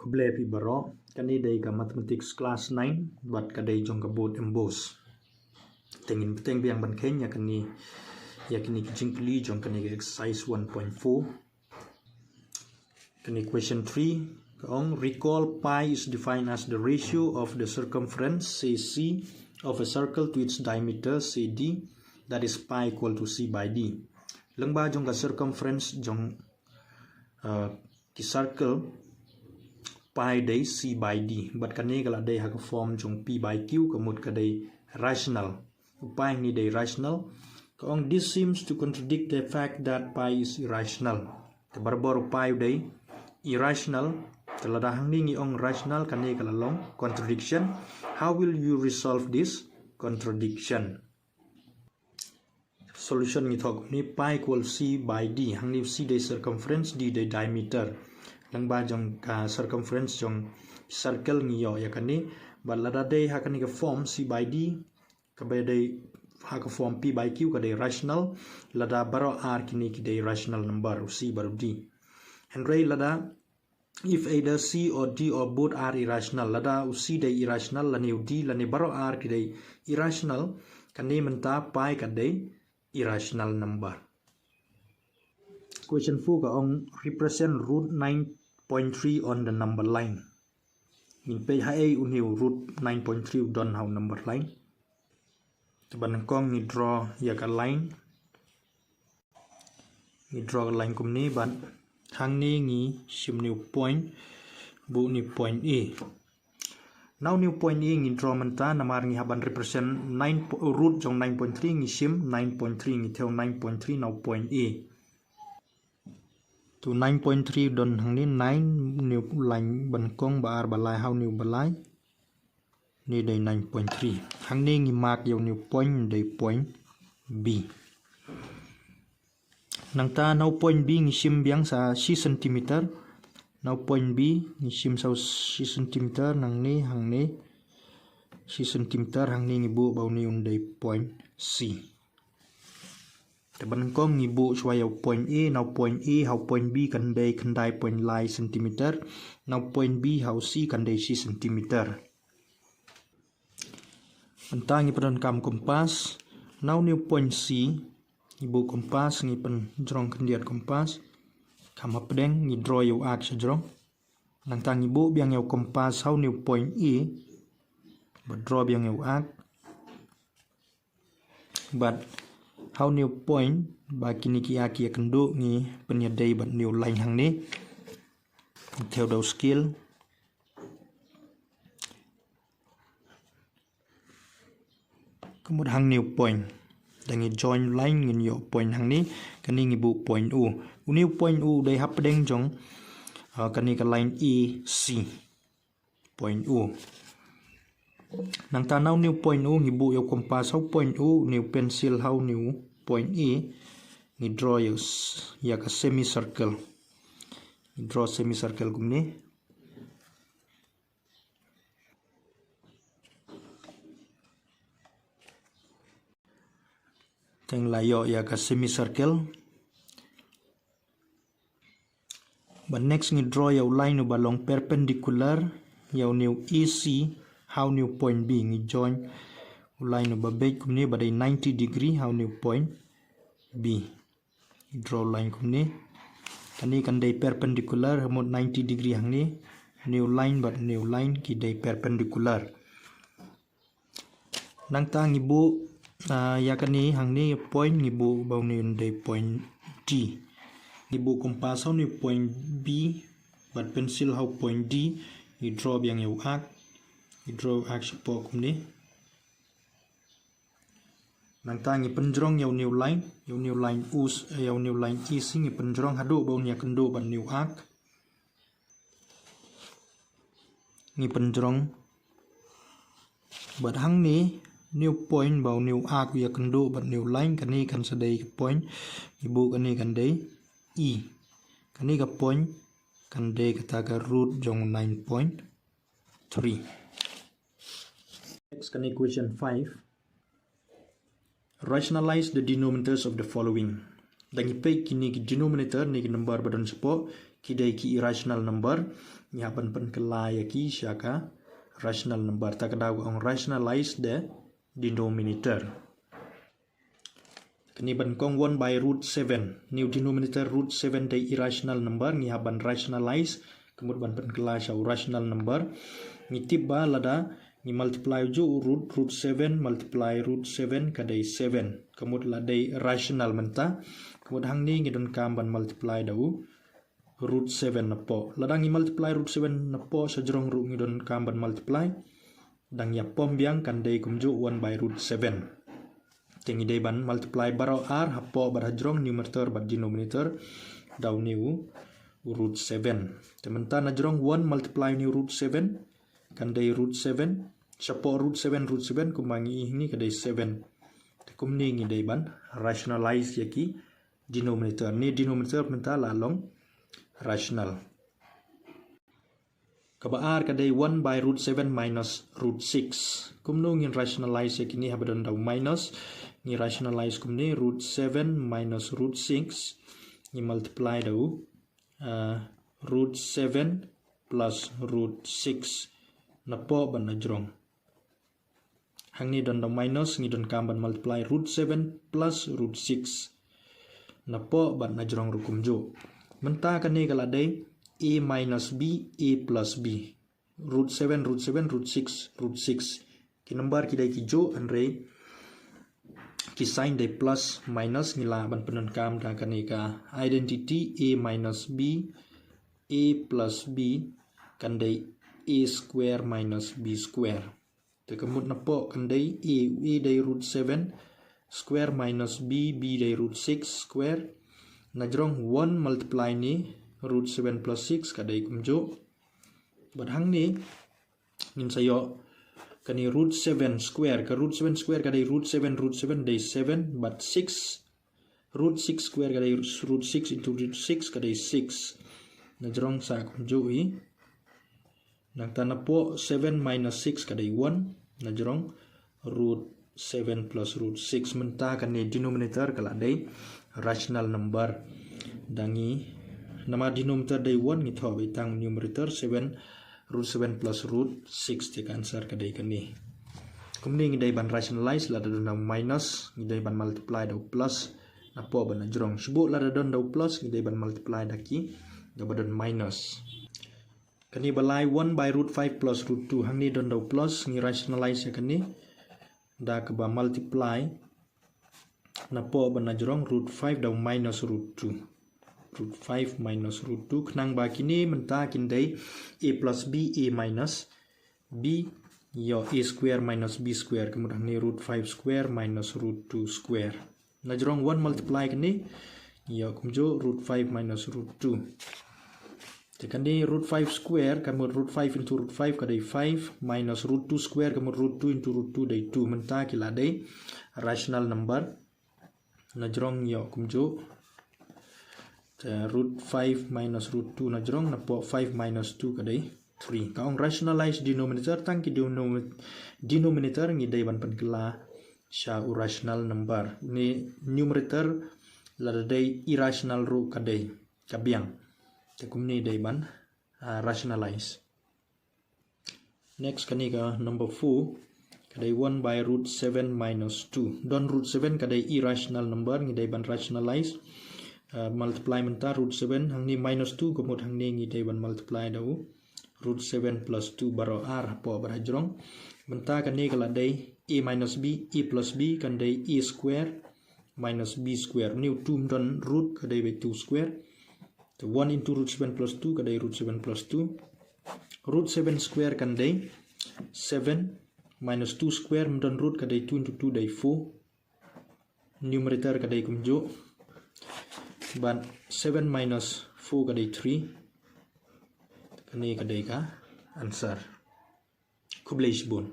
Kuble pi baro kani day ka mathematics class 9 but kadai jong ka board MBOSE tengin teng biang ban kenya kani yakini jingkli jong kani exercise 1.4 kani question 3 kaong recall pi is defined as the ratio of the circumference say c of a circle to its diameter say d, that is pi equal to c by d. Lengba jong ka circumference jong ki circle pi day c by d, but kani kala day ha form jong p by q kamut ka day rational. Pi ni day rational. Kaong this seems to contradict the fact that pi is irrational. Kabarbor pi day irrational. Kalau dah hang ni ong rational kani kala long contradiction. How will you resolve this contradiction? Solution ni thok ni pi equal c by d. Hang ni c day circumference, d day diameter. Lang ba jong ka circumference jong circle ni yo ya kani balada day ha kani ka form c by d ka ba day ha ka form p by q ka day rational lada baro r kini ki day rational number c baru d. And ray lada if either c or d or both are irrational lada c day irrational lani d lani baro r ki day irrational kani menta pi ka day irrational number. Question 4 ka ong represent root 9.3 on the number line. Min page hai uniu root 9.3 don how number line. Teban kong ni draw ya ka line. Ni draw line kum ni ban hang ni ngi sim new point bu ni point A. Now new point A ngi draw menta namar ngi haban represent 9 root jong 9.3 ngi sim 9.3 ngi theo 9.3 now point A. To 9.3 don hang ni 9 new line ban kong ba ar balai how new balai ni day 9.3 hang ni ngi mark yo new point day point B. Nang ta now point B ngi sim biang sa 6 cm. Now point B ngi sim sa 6 cm nang ni hang ni 6 cm hang ni ngi bu bau ni day point C. Teban kong ngi bu swaya point A now point A how point B kan day point lai centimeter now point B how C kan day 6 cm. Anta ngi pen kam kompas now new point C ibu kompas ngi pen jrong kendiat kompas kam pedeng ngi draw yo arc sejrong nang tang ibu biang yo kompas how new point A but draw biang yo arc but how new point ba kini ki aki kendo ngi penyadai but new line hang ni theo đầu scale kemudian hang new point dangi join line ngin yo point hang ni kani ngi bu point u new point u dai hap deng jong kani ka line E C point u nang ta now new point u ngi bu yo kompas how point u new pencil how new point E ni draw yo ya ka semicircle ni draw semicircle kum ni teng la yo ya ka semicircle. But next ni draw yo line no balong perpendicular yo new EC how new point B ni join line no babej kum ni badai 90 degree how new point B. Draw line kum ni kani kan day perpendicular hamot 90 degree hang ni new line but new line ki day perpendicular. Nang ta ngi bu ya kani hang ni point ngi bu bau ni day point D. Ngi bu kompas how ni point B but pencil how point D ni draw biang yo arc. Ni draw arc sipo kum ni. Nang ta ngi penjrong yo new line us yo new line E C ngi penjrong hadu bau ni kendo ban new arc. Ngi penjrong but hang ni new point bau new arc ya kendo but new line kani kan sedai point ibu kani kan day E kani ka point kan day kata ka root jong 9.3. Next kani question 5. Rationalize the denominators of the following. Dan ipai kini ki denominator ni ki number badan sepo kidai ki irrational number nya ban kelai ki syaka rational number ta kada ong rationalize the denominator kini ban kong 1 by root 7 new denominator root 7 the irrational number nya ban rationalize kemudian ban kelai syau rational number ni tiba lada ni multiply ju root 7 multiply root 7 kadai 7 kemudian ladai rational menta kemudian hang ni ngidon kam ban multiply dau root 7 napo ladang ni multiply root 7 napo sajrong ru ngidon kam ban multiply dang ya pom biang kandai kumju 1 by root 7 tengi dai ban multiply baro r hapo barajrong numerator bar denominator dau new root 7 tementa najrong 1 multiply new root 7 kandai root 7 sapo root 7 kumangi ini kadai 7 kumni ngi dai ban rationalize yaki denominator ni denominator menta lalong rational kaba r kadai 1 by root 7 minus root 6 kumno ngin rationalize yakini habadon daw minus ni rationalize kumni root 7 minus root 6 ni multiply daw root 7 plus root 6 napo ban najrong hang ni don daw minus ni don kamban multiply root 7 plus root 6 napo ban najrong rukumjo menta kani kaladai a minus b a plus b root 7 root 6 ki number kidai ki jo anre ki sign dai plus minus ngila ban penon kam da kani ka identity a minus b a plus b kandai a square minus b square te kemut napo kandai a dai root 7 square minus b dai root 6 square najrong 1 multiply ni root 7 plus 6 kadai kumjo badhang ni ngin sayo kani root 7 square ka root 7 square kadai root 7 dai 7 but 6 root 6 square kadai root 6 into root 6 kadai 6 najrong sa kumjo i nang tanapo 7 minus 6 kadai 1 najrong root 7 plus root 6 menta kani denominator kaladai rational number dangi nama denominator day 1 ni tho itang numerator 7 root 7 plus root 6 te answer kadai kani kumni ngi day ban rationalize la don minus ngi day ban multiply daw plus napo ban najrong subu la don daw plus ngi day ban multiply daki gabadon minus kani balai 1 by root 5 plus root 2 hang ni don daw plus ngi rationalize ya kani da ka ba multiply napo ban najrong root 5 daw minus root 2 root 5 minus root 2 knang ba kini menta kindai a plus b a minus b yo a square minus b square kemudian ni root 5 square minus root 2 square najrong 1 multiply kini yo kumjo root 5 minus root 2 tekan ni root 5 square kemudian root 5 into root 5 kadai 5 minus root 2 square kemudian root 2 into root 2 dai 2 menta kila dai rational number najrong yo kumjo root 5 minus root 2 najrong napo 5 minus 2 kadai 3 kaong rationalize denominator tangki denominator ngi dai ban pankela sha irrational number ni numerator la dai irrational ru kadai kabiang takum ni dai ban rationalize next kani ka number 4 kadai 1 by root 7 minus 2 don root 7 kadai irrational number ngi dai ban rationalize multiply menta root 7 hang ni minus 2 komod hang ni ngi dai ban multiply dau root 7 plus 2 baro r po barajrong menta kan ni kala dai a minus b a plus b kan dai a square minus b square new 2 don root kadai by 2 square so 1 into root 7 plus 2 kadai root 7 plus 2 root 7 square kan dai 7 minus 2 square don root kadai 2 into 2 dai 4 numerator kadai kumjo ban 7 minus 4 kadai 3 kani kadai ka answer kublai bon